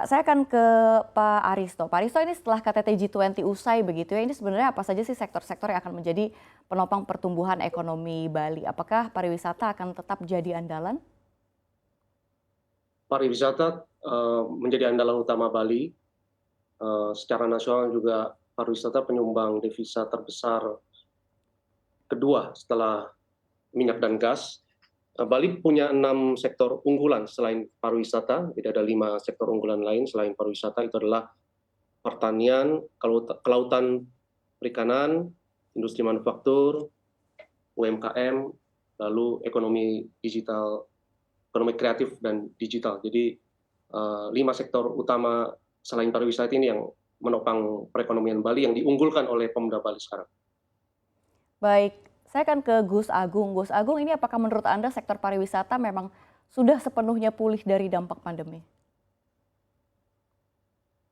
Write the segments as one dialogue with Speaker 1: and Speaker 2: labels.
Speaker 1: Saya akan ke Pak Aristo. Pak Aristo, ini setelah KTT G20 usai begitu ya, ini sebenarnya apa saja sih sektor-sektor yang akan menjadi penopang pertumbuhan ekonomi Bali? Apakah pariwisata akan tetap jadi andalan?
Speaker 2: Pariwisata menjadi andalan utama Bali. Secara nasional juga pariwisata penyumbang devisa terbesar kedua setelah minyak dan gas. Bali punya 6 sektor unggulan selain pariwisata, tidak ada 5 sektor unggulan lain selain pariwisata, itu adalah pertanian, kelautan perikanan, industri manufaktur, UMKM, lalu ekonomi digital, ekonomi kreatif dan digital. Jadi 5 sektor utama selain pariwisata ini yang menopang perekonomian Bali yang diunggulkan oleh Pemda Bali sekarang.
Speaker 1: Baik, saya akan ke Gus Agung. Gus Agung, ini apakah menurut Anda sektor pariwisata memang sudah sepenuhnya pulih dari dampak pandemi?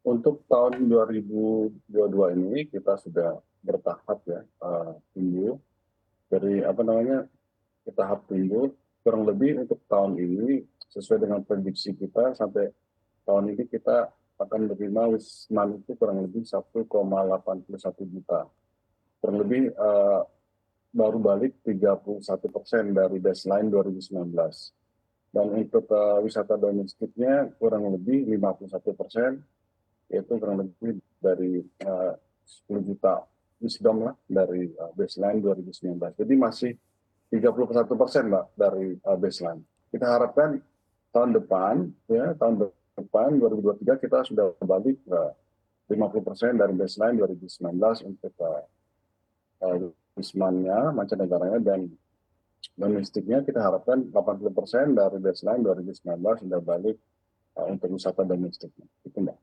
Speaker 3: Untuk tahun 2022 ini kita sudah bertahap ya, tumbuh dari tahap tumbuh kurang lebih untuk tahun ini sesuai dengan prediksi kita sampai tahun ini kita akan menerima wisman itu kurang lebih 1,81 juta. Kurang lebih baru balik 31% dari baseline 2019. Dan untuk wisata domestiknya kurang lebih 51%, yaitu kurang lebih dari 10 juta wisdom lah dari baseline 2019. Jadi masih 31% Mbak dari baseline. Kita harapkan tahun depan 2023 kita sudah balik ke 50% dari baseline 2019 untuk wismannya, mancanegaranya, dan domestiknya kita harapkan 80% dari baseline 2019 sudah balik untuk wisata domestiknya. Itu Mbak.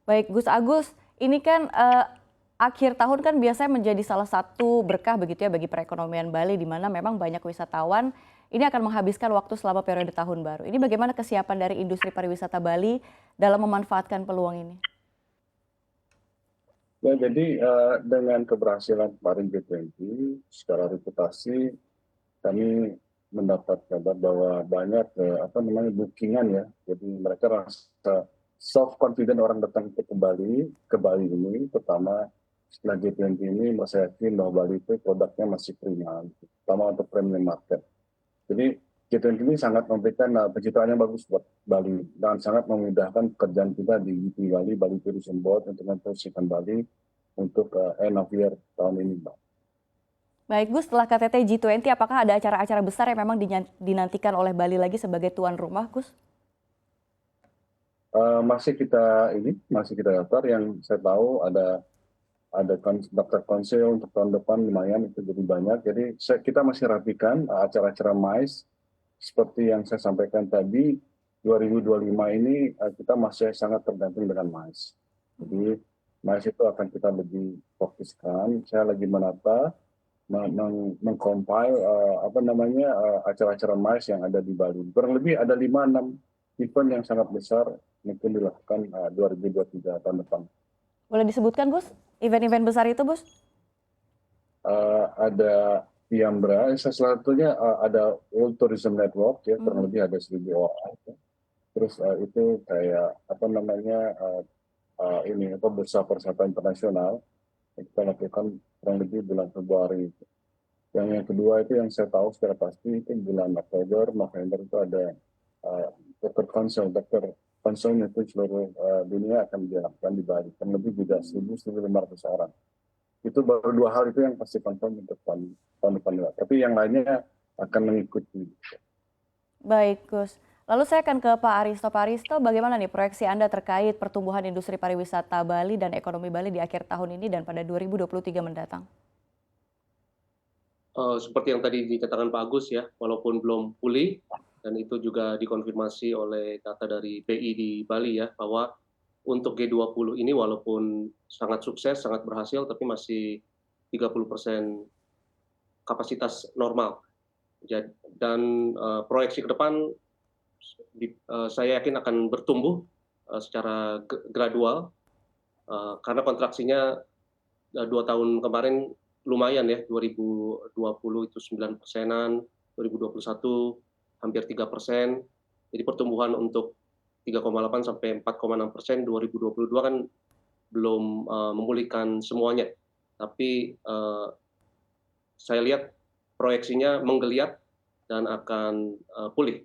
Speaker 1: Baik, Gus Agus, ini kan akhir tahun kan biasanya menjadi salah satu berkah begitu ya bagi perekonomian Bali, di mana memang banyak wisatawan ini akan menghabiskan waktu selama periode tahun baru. Ini bagaimana kesiapan dari industri pariwisata Bali dalam memanfaatkan peluang ini?
Speaker 3: Ya, jadi dengan keberhasilan kemarin G20, secara reputasi kami mendapat kabar bahwa banyak bookingan ya. Jadi mereka rasa self confident orang datang ke Bali ini, terutama setelah G20 ini, saya yakin bahwa Bali itu produknya masih prima, terutama untuk premium market. Jadi G20 ini sangat memberikan pencitraan yang bagus buat Bali dan sangat memudahkan pekerjaan kita di Bali, Bali Tourism Board untuk mempromosikan Bali untuk end of year tahun ini, Mbak.
Speaker 1: Baik Gus, setelah KTT G20 apakah ada acara-acara besar yang memang dinantikan oleh Bali lagi sebagai tuan rumah, Gus?
Speaker 3: Masih kita daftar. Yang saya tahu ada daftar konsil untuk tahun depan lumayan, itu jadi banyak. Jadi kita masih rapikan acara-acara MICE seperti yang saya sampaikan tadi. 2025 ini kita masih sangat tergantung dengan MICE. Jadi MICE itu akan kita lebih fokuskan. Saya lagi menata mengcompile acara-acara MICE yang ada di Bali. Kurang lebih ada 5-6 event yang sangat besar mungkin dilakukan 2023 tahun depan.
Speaker 1: Boleh disebutkan Gus, event-event besar itu Gus?
Speaker 3: Ada Piambra, salah satunya ada World Tourism Network ya, kurang lebih ada 1.000 orang. Terus itu kayak bursa pariwisata internasional yang kita lakukan kurang lebih bulan Februari. Yang kedua itu yang saya tahu secara pasti itu bulan Oktober, November itu ada dokter konsul itu seluruh dunia akan dilakukan di Bali. Kurang lebih juga 1.000-1.500 orang. Itu baru 2 hal itu yang pasti confirm untuk tahun depan. Tapi yang lainnya akan mengikuti.
Speaker 1: Baik Gus. Lalu saya akan ke Pak Aristo. Pak Aristo, bagaimana nih proyeksi Anda terkait pertumbuhan industri pariwisata Bali dan ekonomi Bali di akhir tahun ini dan pada 2023 mendatang?
Speaker 2: Seperti yang tadi dikatakan Pak Agus ya, walaupun belum pulih, dan itu juga dikonfirmasi oleh data dari BI di Bali ya, bahwa untuk G20 ini walaupun sangat sukses, sangat berhasil, tapi masih 30% kapasitas normal. Dan proyeksi ke depan saya yakin akan bertumbuh secara gradual, karena kontraksinya 2 tahun kemarin lumayan ya, 2020 itu 9%-an, 2021 hampir 3%. Jadi pertumbuhan untuk 3,8 sampai 4,6%. 2022 kan belum memulihkan semuanya, tapi saya lihat proyeksinya menggeliat dan akan pulih